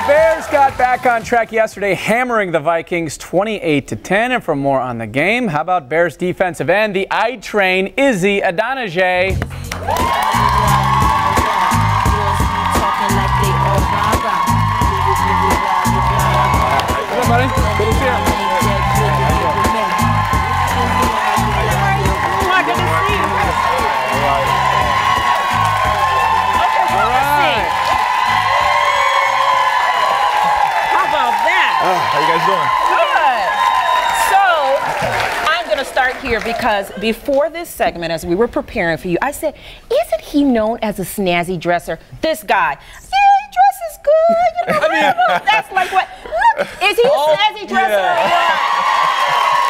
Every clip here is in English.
Bears got back on track yesterday, hammering the Vikings 28-10. And for more on the game, how about Bears defensive end, the I-Train, Idonije. What's up, buddy? Good to see you. How you guys doing? Good. So, I'm going to start here because before this segment, as we were preparing for you, I said, isn't he known as a snazzy dresser? This guy. Yeah, he dresses good. You know, that's like what? Look, is he a snazzy dresser or what?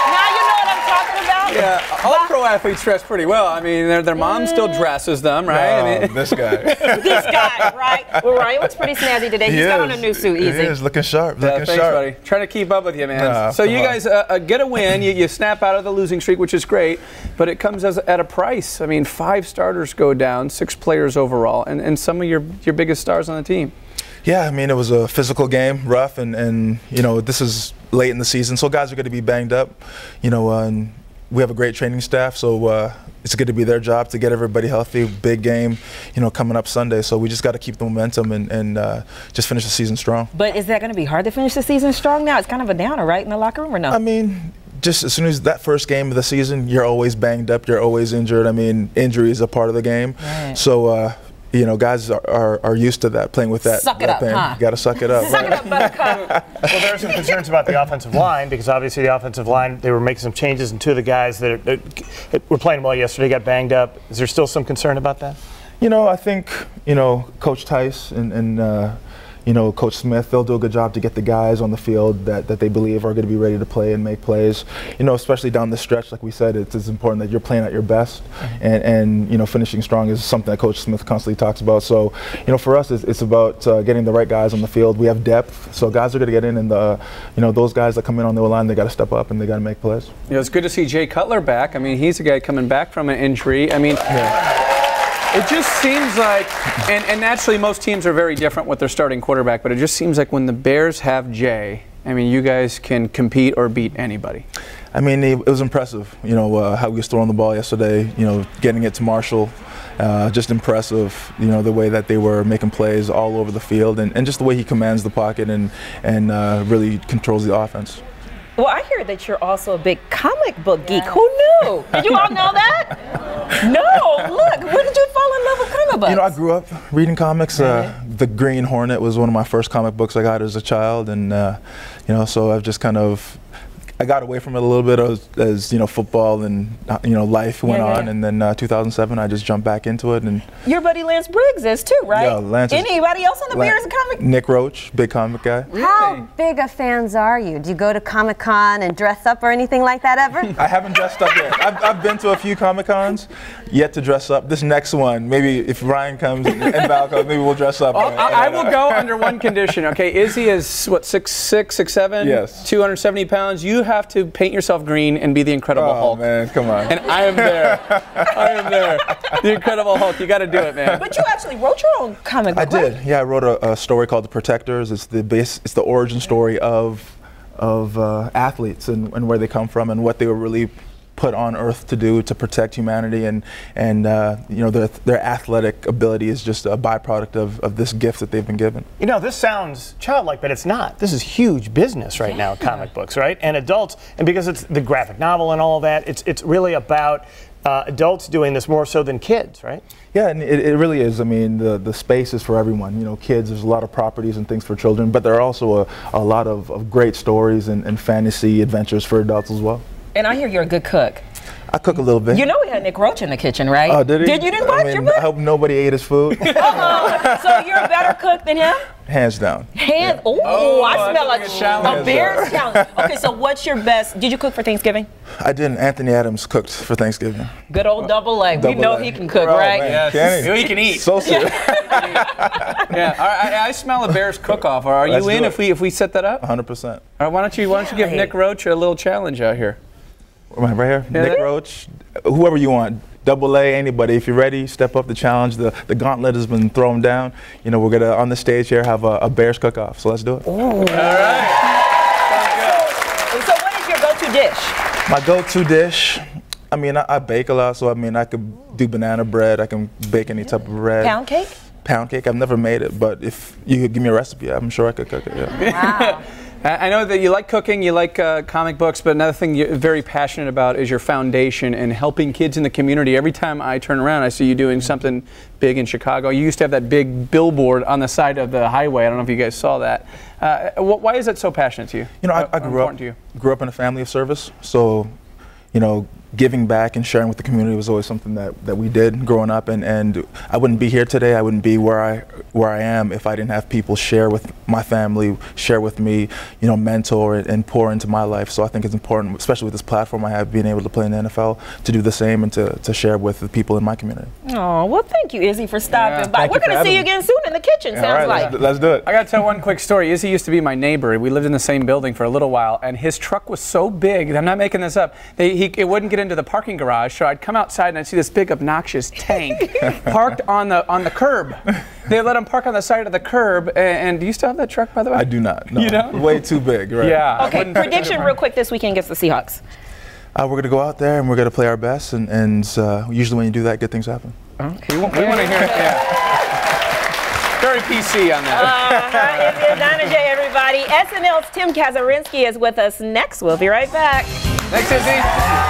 Now you know what I'm talking about? Yeah, all pro athletes dress pretty well. I mean, their mom still dresses them, right? No, I mean, this guy. This guy, right? Well, Ryan looks pretty snazzy today. He's got on a new suit, easy. He is looking sharp. Yeah, thanks, buddy. Trying to keep up with you, man. So you guys get a win. You snap out of the losing streak, which is great, but it comes at a price. I mean, 5 starters go down, 6 players overall, and some of your biggest stars on the team. Yeah, I mean, it was a physical game, rough, and you know, this is late in the season, so guys are going to be banged up, you know, and we have a great training staff, so it's going to be their job to get everybody healthy. Big game, you know, coming up Sunday, so we just got to keep the momentum and just finish the season strong. But is that going to be hard to finish the season strong now? It's kind of a downer, right, in the locker room, or no? I mean, just as soon as that first game of the season, you're always banged up, you're always injured. I mean, injury is a part of the game. Right. So, you know, guys are used to that, playing with that. Suck it up, pain. huh? You got to suck it up. Suck it up, buttercup. Well, there are some concerns about the offensive line because obviously the offensive line, they were making some changes, and 2 of the guys that were playing well yesterday got banged up. Is there still some concern about that? You know, I think, you know, Coach Tice and you know, Coach Smith, they'll do a good job to get the guys on the field that they believe are going to be ready to play and make plays. You know, especially down the stretch, like we said, it's important that you're playing at your best, and you know, finishing strong is something that Coach Smith constantly talks about. So, you know, for us, it's about getting the right guys on the field. We have depth, so guys are going to get in, and you know, those guys that come in on the line, they got to step up and they got to make plays. You know, it's good to see Jay Cutler back. I mean, he's a guy coming back from an injury. I mean. Yeah. It just seems like, and naturally most teams are very different with their starting quarterback, but it just seems like when the Bears have Jay, I mean, you guys can compete or beat anybody. I mean, it was impressive, you know, how he was throwing the ball yesterday, you know, getting it to Marshall. Just impressive, you know, the way that they were making plays all over the field, and just the way he commands the pocket and really controls the offense. Well, I hear that you're also a big comic book geek. Who knew? Did you all know that? No. Look, when did you fall in love with comic books? You know, I grew up reading comics. The Green Hornet was one of my first comic books I got as a child, and you know, so I've just kind of I got away from it a little bit as you know, football and you know, life went on, and then 2007 I just jumped back into it. And your buddy Lance Briggs is too, right? Yeah, Lance. Anybody else on the Bears a comic? Nick Roach, big comic guy. Really? How big of fans are you? Do you go to Comic-Con and dress up or anything like that ever? I haven't dressed up yet. I've been to a few Comic-Cons, yet to dress up. This next one, maybe if Ryan comes and Val comes, maybe we'll dress up. I will go under one condition, okay? Izzy is, what, 6'6", 6'7"? Yes. 270 pounds. You have to paint yourself green and be the Incredible Hulk. Oh, man, come on. And I am there. I am there. The Incredible Hulk. You got to do it, man. But you actually wrote your own comic book, I did. Yeah, I wrote a story called The Protectors. It's the origin story of athletes and where they come from and what they were really put on Earth to do to protect humanity, and you know, their athletic ability is just a byproduct of this gift that they've been given. You know, this sounds childlike, but it's not. This is huge business right now, comic books, right? And adults, and because it's the graphic novel and all of that, it's really about adults doing this more so than kids, right? Yeah, and it really is. I mean, the space is for everyone. You know, kids, there's a lot of properties and things for children, but there are also a lot of great stories and fantasy adventures for adults as well. And I hear you're a good cook. I cook a little bit. You know we had Nick Roach in the kitchen, right? Oh, did he? Did you didn't watch your book? I hope nobody ate his food. So you're a better cook than him? Hands down. Hands. Yeah. Oh, I smell like a Bears challenge. Okay, so what's your best? Did you cook for Thanksgiving? I didn't. Anthony Adams cooked for Thanksgiving. Good old double leg. We know he can cook, right? Man, yes. He can eat. So serious. Yeah. I smell a Bears cook-off. Are you in if we set that up? 100%. All right. Why don't you give Nick Roach a little challenge out here? Right here, yeah. Nick Roach, whoever you want. AA, anybody, if you're ready, step up the challenge. The gauntlet has been thrown down. You know, we're going to, on the stage here, have a Bears cook-off. So let's do it. All right. So what is your go-to dish? My go-to dish, I mean, I bake a lot, so I mean, I could do banana bread. I can bake any type of bread. Pound cake? Pound cake. I've never made it, but if you could give me a recipe, I'm sure I could cook it. Yeah. Wow. I know that you like cooking, you like comic books, but another thing you're very passionate about is your foundation and helping kids in the community. Every time I turn around, I see you doing something big in Chicago. You used to have that big billboard on the side of the highway. I don't know if you guys saw that. Why is that so passionate to you? You know, I grew up in a family of service, so, you know, giving back and sharing with the community was always something that we did growing up, and I wouldn't be here today. I wouldn't be where I am if I didn't have people share with my family, share with me, you know, mentor and pour into my life. So I think it's important, especially with this platform I have, being able to play in the NFL, to do the same and to share with the people in my community. Oh, well, thank you, Izzy, for stopping by. Thank We're you for going to see you having me. again soon in the kitchen, sounds All right, like. let's do it. I got to tell one quick story. Izzy used to be my neighbor. We lived in the same building for a little while, and his truck was so big, I'm not making this up, it wouldn't get into the parking garage. So I'd come outside and I'd see this big obnoxious tank parked on the curb. They let him park on the side of the curb. And do you still have that truck, by the way? I do not. No. You don't? Way too big, right? Yeah. Okay, prediction real quick this weekend against the Seahawks. We're going to go out there and we're going to play our best, and usually when you do that, good things happen. Okay. We want to hear it. Yeah. Very PC on that. It's Idonije, everybody. SNL's Tim Kazurinsky is with us next. We'll be right back. Thanks, Izzy.